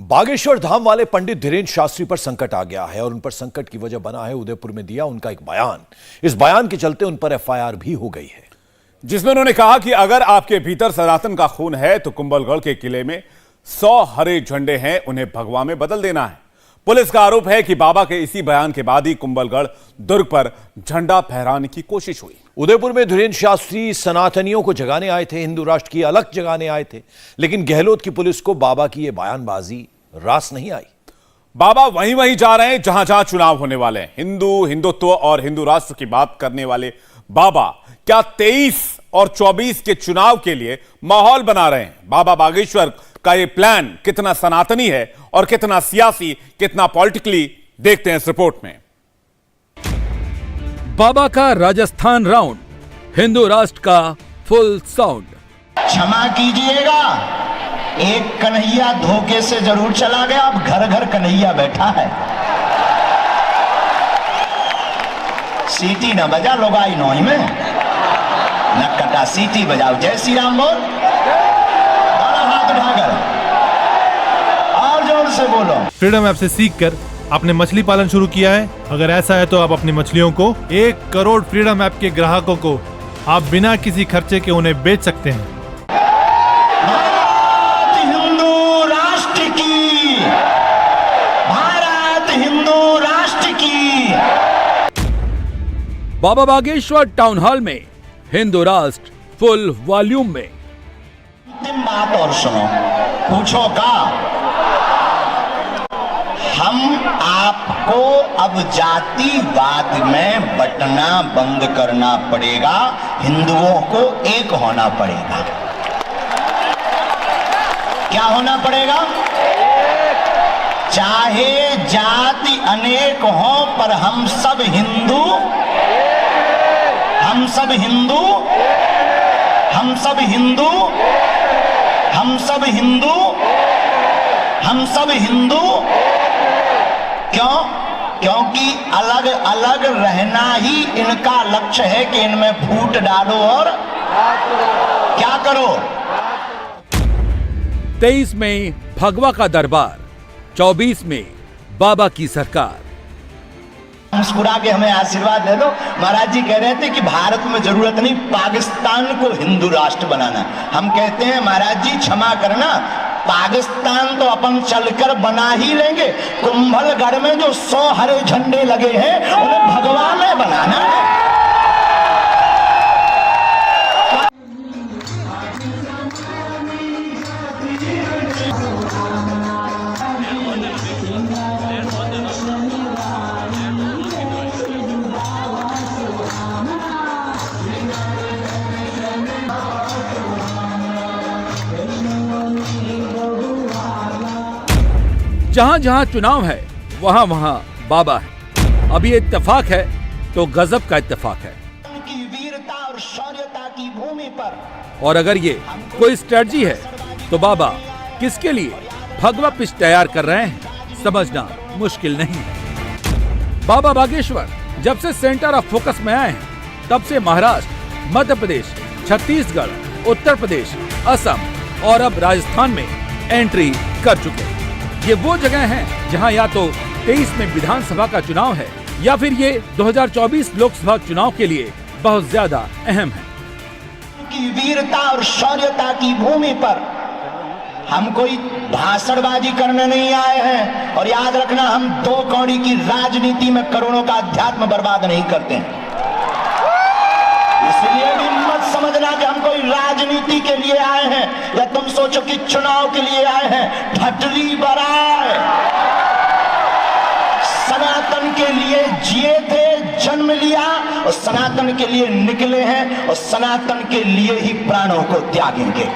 बागेश्वर धाम वाले पंडित धीरेन्द्र शास्त्री पर संकट आ गया है और उन पर संकट की वजह बना है उदयपुर में दिया उनका एक बयान। इस बयान के चलते उन पर एफआईआर भी हो गई है, जिसमें उन्होंने कहा कि अगर आपके भीतर सनातन का खून है तो कुंभलगढ़ के किले में 100 हरे झंडे हैं, उन्हें भगवा में बदल देना है। पुलिस का आरोप है कि बाबा के इसी बयान के बाद ही कुंभलगढ़ दुर्ग पर झंडा फहराने की कोशिश हुई। उदयपुर में धीरेन्द्र शास्त्री सनातनियों को जगाने आए थे, हिंदू राष्ट्र की अलग जगाने आए थे, लेकिन गहलोत की पुलिस को बाबा की यह बयानबाजी रास नहीं आई। बाबा वहीं जा रहे हैं जहां जहां चुनाव होने वाले हैं। हिंदुत्व और हिंदू राष्ट्र की बात करने वाले बाबा क्या 23 और 24 के चुनाव के लिए माहौल बना रहे हैं? बाबा बागेश्वर का यह प्लान कितना सनातनी है और कितना सियासी, कितना पॉलिटिकली, देखते हैं इस रिपोर्ट में। बाबा का राजस्थान राउंड, हिंदू राष्ट्र का फुल साउंड। क्षमा कीजिएगा, एक कन्हैया धोखे से जरूर चला गया, अब घर घर कन्हैया बैठा है। सीटी न बजा लोग आई नोई में, नक्कटा सीटी बजाओ, जय श्री राम बोल, हाथ उठाकर और जोर से बोलो। फ्रीडम ऐप से सीखकर आपने मछली पालन शुरू किया है? अगर ऐसा है तो आप अपनी मछलियों को 1 करोड़ फ्रीडम ऐप के ग्राहकों को आप बिना किसी खर्चे के उन्हें बेच सकते हैं। भारत हिंदू राष्ट्र की, भारत हिंदू राष्ट्र की। बाबा बागेश्वर टाउन हॉल में हिंदू राष्ट्र फुल वॉल्यूम में। अंतिम बात और सुनो, पूछो का हम आपको अब जातिवाद में बंटना बंद करना पड़ेगा, हिंदुओं को एक होना पड़ेगा। क्या होना पड़ेगा? चाहे जाति अनेक हो पर हम सब हिंदू, हम सब हिंदू, हम सब हिंदू, हम सब हिंदू, हम सब हिंदू। क्यों? क्योंकि अलग अलग रहना ही इनका लक्ष्य है कि इनमें फूट डालो और क्या करो। 23 में भगवा का दरबार, 24 में बाबा की सरकार। मुस्कुरा के हमें आशीर्वाद दे दो। महाराज जी कह रहे थे कि भारत में जरूरत नहीं पाकिस्तान को हिंदू राष्ट्र बनाना। हम कहते हैं महाराज जी क्षमा करना, पाकिस्तान तो अपन चलकर बना ही लेंगे, कुंभलगढ़ में जो 100 हरे झंडे लगे हैं उन्हें भगवा में बनाना है। जहां जहां चुनाव है वहां वहां बाबा है। अब ये इत्तेफाक है तो गजब का इत्तेफाक है। उनकी वीरता और शौर्यता की भूमि पर, और अगर ये कोई स्ट्रेटजी है तो बाबा किसके लिए भगवा पिच तैयार कर रहे हैं, समझना मुश्किल नहीं है। बाबा बागेश्वर जब से सेंटर ऑफ फोकस में आए हैं तब से महाराष्ट्र, मध्य प्रदेश, छत्तीसगढ़, उत्तर प्रदेश, असम और अब राजस्थान में एंट्री कर चुके हैं। ये वो जगह हैं जहां या तो 23 में विधानसभा का चुनाव है या फिर ये 2024 लोकसभा चुनाव के लिए बहुत ज्यादा अहम है। उनकी वीरता और शौर्यता की भूमि पर हम कोई भाषणबाजी करने नहीं आए हैं, और याद रखना हम 2 कौड़ी की राजनीति में करोड़ों का अध्यात्म बर्बाद नहीं करते हैं। इसलिए भी मत समझना कि हम कोई राजनीति के लिए आए हैं या तुम सोचो कि चुनाव के लिए आए हैं। ठटरी बराए सनातन के लिए जिए थे, जन्म लिया और सनातन के लिए निकले हैं और सनातन के लिए ही प्राणों को त्यागेंगे।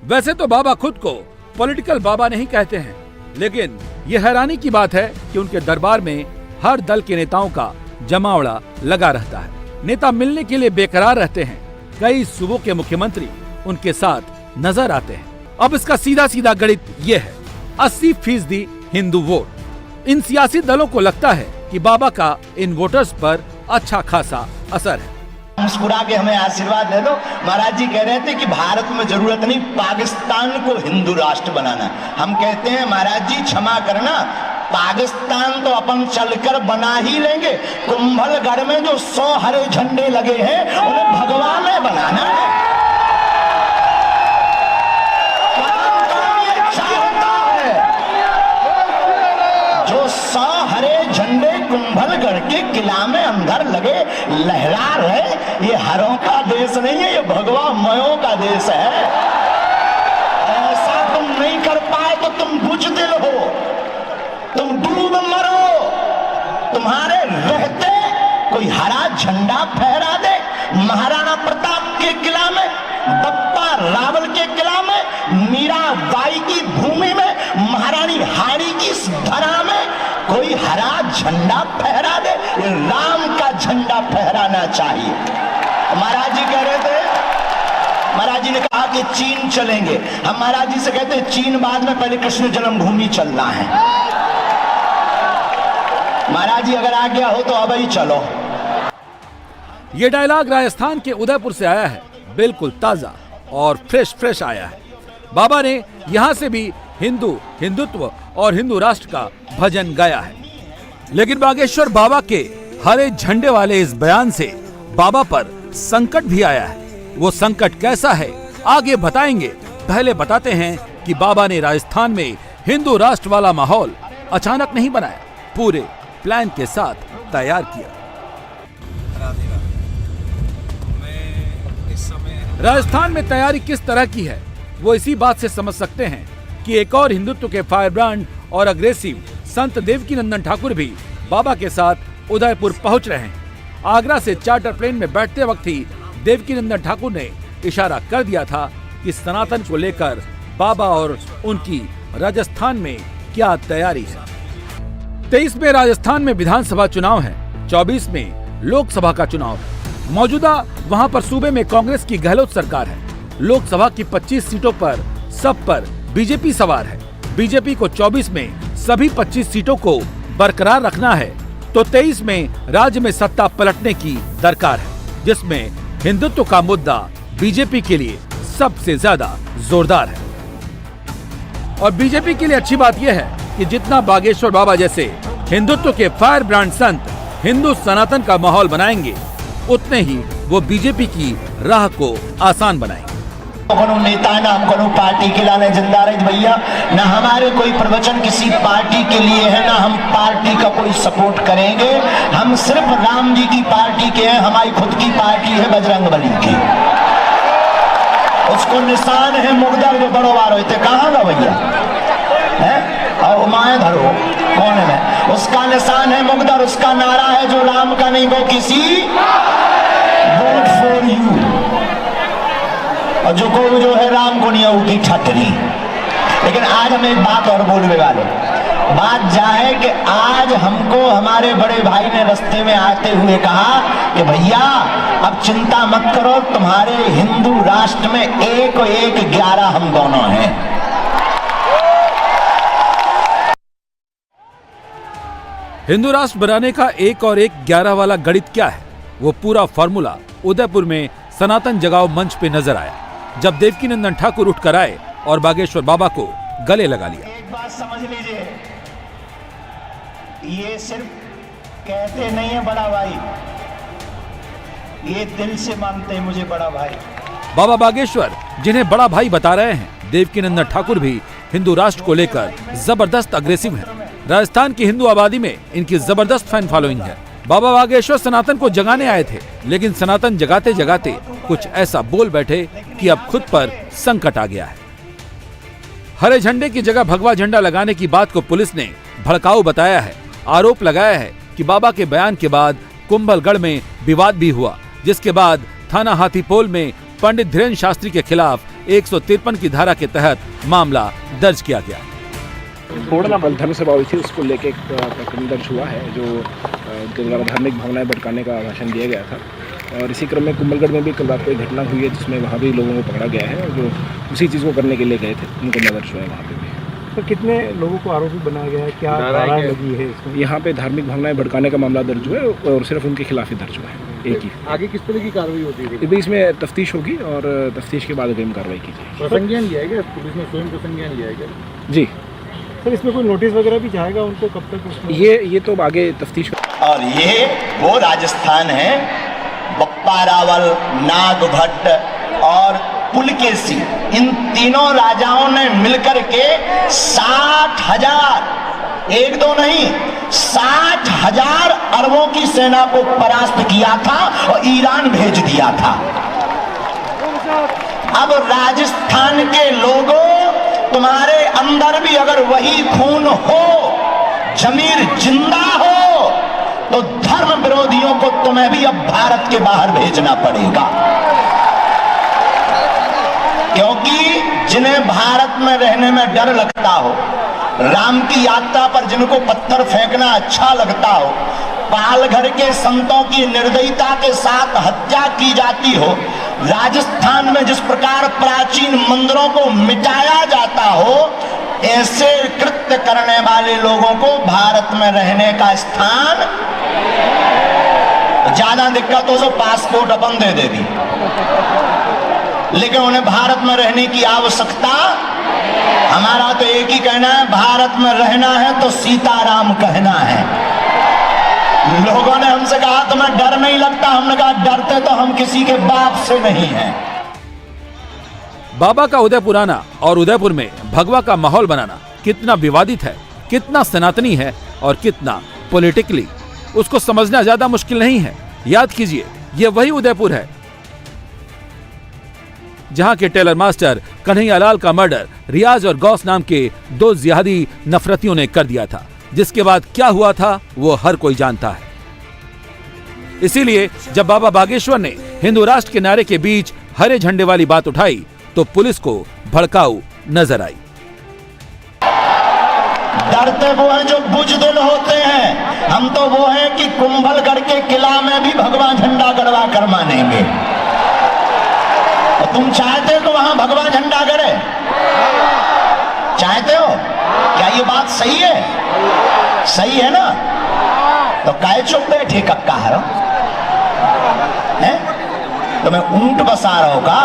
वैसे तो बाबा खुद को पॉलिटिकल बाबा नहीं कहते हैं, लेकिन यह हैरानी की बात है कि उनके दरबार में हर दल के नेताओं का जमावड़ा लगा रहता है। नेता मिलने के लिए बेकरार रहते हैं। कई सूबों के मुख्यमंत्री उनके साथ नजर आते हैं। अब इसका सीधा सीधा गणित ये है, 80% हिंदू वोट। इन सियासी दलों को लगता है कि बाबा का इन वोटर्स पर अच्छा खासा असर है। मुस्कुरा के हमें आशीर्वाद दे दो। महाराज जी कह रहे थे कि भारत में जरूरत नहीं पाकिस्तान को हिंदू राष्ट्र बनाना। हम कहते हैं महाराज जी क्षमा करना, पाकिस्तान तो अपन चलकर बना ही लेंगे, कुंभलगढ़ में जो 100 हरे झंडे लगे हैं उन्हें भगवा में बनाना है। जो 100 हरे झंडे कुंभलगढ़ के किला में अंदर लगे लहरा रहे, ये हरों का देश नहीं है, ये भगवा मयों का देश है। ऐसा तुम नहीं कर पाए तो तुम बुज़दिल हो, तुम डूब मरो। तुम्हारे रहते कोई हरा झंडा फहरा दे महाराणा प्रताप के किला में, बप्पा रावल के किला में, मीराबाई की भूमि में, महारानी हाड़ी की इस धरा में कोई हरा झंडा फहरा दे। राम का झंडा फहराना चाहिए। महाराज जी कह रहे थे, महाराज जी ने कहा कि चीन चलेंगे। हम महाराज जी से कहते हैं चीन बाद में, पहले कृष्ण जन्मभूमि चलना है। महाराज जी अगर आ गया हो तो अब ही चलो। ये डायलॉग राजस्थान के उदयपुर से आया है, बिल्कुल ताजा और फ्रेश आया है। बाबा ने यहाँ से भी हिंदुत्व और हिंदू राष्ट्र का भजन गाया है। लेकिन बागेश्वर बाबा के हरे झंडे वाले इस बयान से बाबा पर संकट भी आया है। वो संकट कैसा है आगे बताएंगे। पहले बताते हैं कि बाबा ने राजस्थान में हिंदू राष्ट्र वाला माहौल अचानक नहीं बनाया, पूरे प्लान के साथ तैयार किया। राजस्थान में तैयारी किस तरह की है वो इसी बात से समझ सकते हैं कि एक और हिंदुत्व के फायरब्रांड और अग्रेसिव संत देवकीनंदन ठाकुर भी बाबा के साथ उदयपुर पहुंच रहे हैं। आगरा से चार्टर प्लेन में बैठते वक्त ही देवकीनंदन ठाकुर ने इशारा कर दिया था कि सनातन को लेकर बाबा और उनकी राजस्थान में क्या तैयारी है। 23 में राजस्थान में विधानसभा चुनाव है, 24 में लोकसभा का चुनाव है। मौजूदा वहां पर सूबे में कांग्रेस की गहलोत सरकार है। लोकसभा की 25 सीटों पर सब पर बीजेपी सवार है। बीजेपी को 24 में सभी 25 सीटों को बरकरार रखना है तो 23 में राज्य में सत्ता पलटने की दरकार है, जिसमें हिंदुत्व का मुद्दा बीजेपी के लिए सबसे ज्यादा जोरदार है। और बीजेपी के लिए अच्छी बात यह है कि जितना बागेश्वर बाबा जैसे हिंदुत्व के फायर ब्रांड संत हिंदू सनातन का माहौल बनाएंगे, उतने ही वो बीजेपी की राह को आसान बनाएंगे। कोनो नेता ना हम कोनो पार्टी के लाने जिंदा रहे भैया, ना हमारे कोई प्रवचन किसी पार्टी के लिए है, ना हम पार्टी का कोई सपोर्ट करेंगे। हम सिर्फ राम जी की पार्टी के हैं। हमारी खुद की पार्टी है बजरंगबली की, उसको निशान है मुगदर जो बड़ो बार होते कहाँ का भैया है, और माए धरो कौन है, उसका निशान है मुगदर। उसका नारा है जो राम का नहीं वो किसी, वोट फॉर यू। और जो को जो है राम को नहीं है उसकी ठटरी। लेकिन आज हम एक बात और बोलने वाले, बात जाए कि आज हमको हमारे बड़े भाई ने रास्ते में आते हुए कहा कि भैया अब चिंता मत करो, तुम्हारे हिंदू राष्ट्र में 1-1-11 हम दोनों हैं। हिंदू राष्ट्र बनाने का 1-1-11 वाला गणित क्या है, वो पूरा फॉर्मूला उदयपुर में सनातन जगाओ मंच पे नजर आया, जब देवकीनंदन ठाकुर उठकर आए और बागेश्वर बाबा को गले लगा लिया। एक बात समझ लीजिए, ये सिर्फ कहते नहीं है बड़ा भाई, ये दिल से मानते हैं मुझे बड़ा भाई। बाबा बागेश्वर जिन्हें बड़ा भाई बता रहे हैं, देवकीनंदन ठाकुर भी हिंदू राष्ट्र को लेकर जबरदस्त अग्रेसिव हैं। राजस्थान की हिंदू आबादी में इनकी जबरदस्त फैन फॉलोइंग है। बाबा बागेश्वर सनातन को जगाने आए थे, लेकिन सनातन जगाते जगाते कुछ ऐसा बोल बैठे कि अब खुद पर संकट आ गया है। हरे झंडे की जगह भगवा झंडा लगाने की बात को पुलिस ने भड़काऊ बताया है। आरोप लगाया है कि बाबा के बयान के बाद कुंभलगढ़ में विवाद भी हुआ, जिसके बाद थाना हाथीपोल में पंडित धीरेन्द्र शास्त्री के खिलाफ 153 की धारा के तहत मामला दर्ज किया गया। थोड़ा धर्म सभा हुई थी, उसको लेके एक प्रकरण दर्ज हुआ है जो उनके द्वारा धार्मिक भावनाएं भड़काने का भाषण दिया गया था। और इसी क्रम में कुंभलगढ़ में भी कल रात को एक घटना हुई है जिसमें वहाँ भी लोगों को पकड़ा गया है, जो उसी चीज़ को करने के लिए गए थे, उनको दर्ज हुआ है वहाँ पे भी। तो कितने लोगों को आरोपी बनाया गया है, क्या धारा लगी है इसमें? यहाँ पे धार्मिक भावनाएं भड़काने का मामला दर्ज हुआ है और सिर्फ उनके खिलाफ ही दर्ज हुआ है। एक ही। आगे किस तरह की कार्रवाई होती है? अभी इसमें तफ्तीश होगी और तफ्तीश के बाद अग्रिम कार्रवाई की जाएगी। संज्ञान लिया है क्या पुलिस ने? स्वयं को संज्ञान लिया है क्या? जी सर, इसमें कोई नोटिस वगैरह भी जाएगा उनको? कब तक उसमें? ये तो आगे तफ्तीश। और ये वो राजस्थान है, बप्पा रावल, नाग भट्ट और पुलकेशी, इन तीनों राजाओं ने मिलकर के 60,000, एक दो नहीं 60,000 अरबों की सेना को परास्त किया था और ईरान भेज दिया था। अब राजस्थान के लोगों, तुम्हारे अंदर भी अगर वही खून हो, जमीर जिंदा हो, तो धर्म विरोधियों को तुम्हें भी अब भारत के बाहर भेजना पड़ेगा। क्योंकि जिन्हें भारत में रहने में डर लगता हो, राम की यात्रा पर जिनको पत्थर फेंकना अच्छा लगता हो, पालघर के संतों की निर्दयता के साथ हत्या की जाती हो, राजस्थान में जिस प्रकार प्राचीन मंदिरों को मिटाया जाता हो, ऐसे कृत्य करने वाले लोगों को भारत में रहने का स्थान, ज्यादा दिक्कत हो तो पासपोर्ट अपन दे दी, लेकिन उन्हें भारत में रहने की आवश्यकता, हमारा तो एक ही कहना है, भारत में रहना है तो सीताराम कहना है। लोगों ने हमसे कहा तुम्हें डर नहीं लगता? हमने कहा डरते तो हम किसी के बाप से नहीं हैं। बाबा का उदयपुर आना और उदयपुर में भगवा का माहौल बनाना कितना विवादित है, कितना सनातनी है और कितना पॉलिटिकली, उसको समझना ज्यादा मुश्किल नहीं है। याद कीजिए, ये वही उदयपुर है जहां के टेलर मास्टर कन्हैयालाल का मर्डर रियाज और गौस नाम के दो जिहादी नफरतियों ने कर दिया था, जिसके बाद क्या हुआ था वो हर कोई जानता है। इसीलिए जब बाबा बागेश्वर ने हिंदू राष्ट्र के नारे के बीच हरे झंडे वाली बात उठाई तो पुलिस को भड़काऊ नजर आई। डरते वो हैं जो बुजदिल होते हैं, हम तो वो हैं कि कुंभलगढ़ के किला में भी भगवा झंडा गड़वा कर मानेंगे। तुम चाहते हो कि वहां भगवा झंडा गड़े? चाहते हो? क्या ये बात सही है? सही है ना? तो काहे चुप बैठे कक्का है? तुम्हें ऊंट बसा रहा हो का?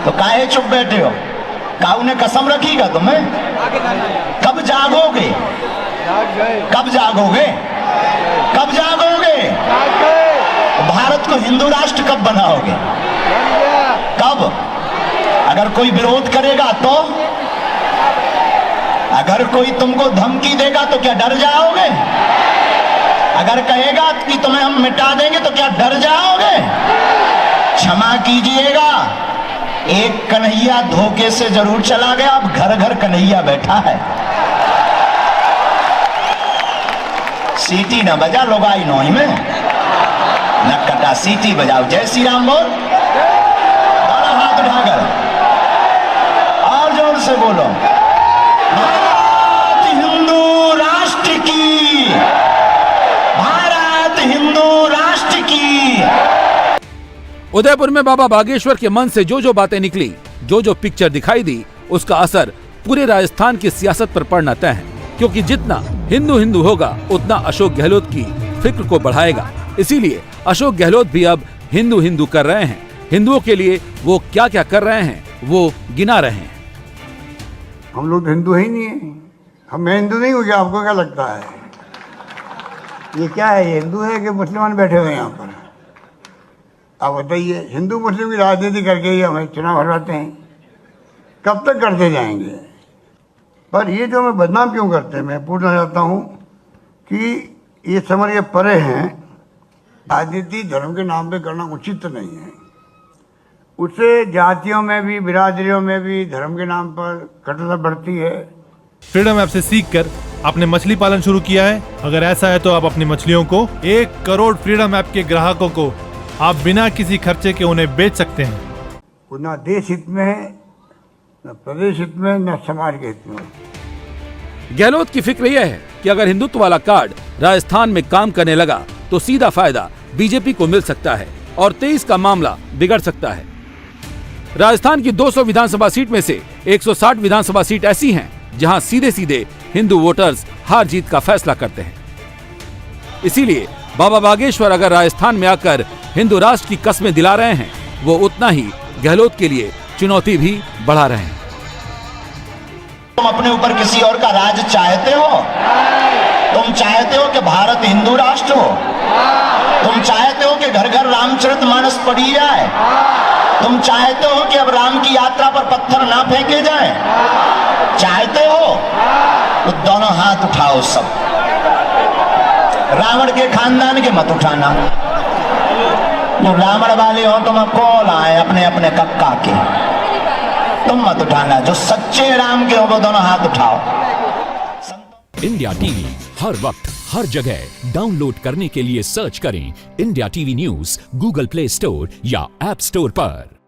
तो काहे चुप बैठे हो? काऊ ने कसम रखी का तुम्हें? कब जागोगे? कब जागोगे? कब जागोगे? भारत को हिंदू राष्ट्र कब बनाओगे? कब? अगर कोई विरोध करेगा तो? अगर कोई तुमको धमकी देगा तो क्या डर जाओगे? अगर कहेगा कि तुम्हें हम मिटा देंगे तो क्या डर जाओगे? क्षमा कीजिएगा, एक कन्हैया धोखे से जरूर चला गया, अब घर घर कन्हैया बैठा है। सीटी ना बजा लोगाई नोई में, नक्कटा सीटी बजाओ। जय श्री राम बोल, हाथ उठाकर और जोर से बोलो, भारत हिंदू राष्ट्र की, भारत हिंदू राष्ट्र की। उदयपुर में बाबा बागेश्वर के मन से जो जो बातें निकली, जो जो पिक्चर दिखाई दी, उसका असर पूरे राजस्थान की सियासत पर पड़ना तय है। क्योंकि जितना हिंदू हिंदू होगा उतना अशोक गहलोत की फिक्र को बढ़ाएगा। इसीलिए अशोक गहलोत भी अब हिंदू हिंदू कर रहे हैं। हिंदुओं के लिए वो क्या क्या कर रहे हैं वो गिना रहे हैं। हम लोग हिंदू ही नहीं है, हम हिंदू नहीं हो गया। आपको क्या लगता है ये क्या है? ये हिंदू है कि मुसलमान बैठे हुए हैं यहाँ पर? आप बताइए, हिंदू मुस्लिम की राजनीति करके ही हमें चुनाव हरवाते हैं, कब तक करते जाएंगे? पर ये जो हमें बदनाम क्यों करते हैं, मैं पूछना चाहता हूँ कि ये समझ के परे हैं। राजनीति धर्म के नाम पे करना उचित नहीं है। उससे जातियों में भी, बिरादरियों में भी धर्म के नाम पर कटुता बढ़ती है। फ्रीडम ऐप से सीखकर आपने मछली पालन शुरू किया है? अगर ऐसा है तो आप अपनी मछलियों को 1 करोड़ फ्रीडम ऐप के ग्राहकों को आप बिना किसी खर्चे के उन्हें बेच सकते हैं। वो न देश हित में है, न प्रदेश हित में, न समाज के हित में। गहलोत की फिक्र यह है कि अगर हिंदुत्व वाला कार्ड राजस्थान में काम करने लगा तो सीधा फायदा बीजेपी को मिल सकता है और 23 का मामला बिगड़ सकता है। राजस्थान की 200 विधानसभा सीट में से 160 विधानसभा सीट ऐसी हैं जहां सीधे सीधे हिंदू वोटर्स हार जीत का फैसला करते हैं। इसीलिए बाबा बागेश्वर अगर राजस्थान में आकर हिंदू राष्ट्र की कस्में दिला रहे हैं, वो उतना ही गहलोत के लिए चुनौती भी बढ़ा रहे हैं। तुम अपने ऊपर किसी और का राज चाहते हो? तुम चाहते हो कि भारत हिंदू राष्ट्र हो? तुम चाहते हो कि घर घर रामचरितमानस पढ़ी जाए? तुम चाहते हो कि अब राम की यात्रा पर पत्थर ना फेंके जाएं? चाहते हो तो दोनों हाथ उठाओ सब। रावण के खानदान के मत उठाना। जो रावण वाले हो तुम कॉल आए अपने अपने कक्का के, तुम मत उठाना। जो सच्चे राम के हो वो दोनों हाथ उठाओ। इंडिया टीवी हर वक्त हर जगह डाउनलोड करने के लिए सर्च करें India TV news Google play store या ऐप स्टोर पर।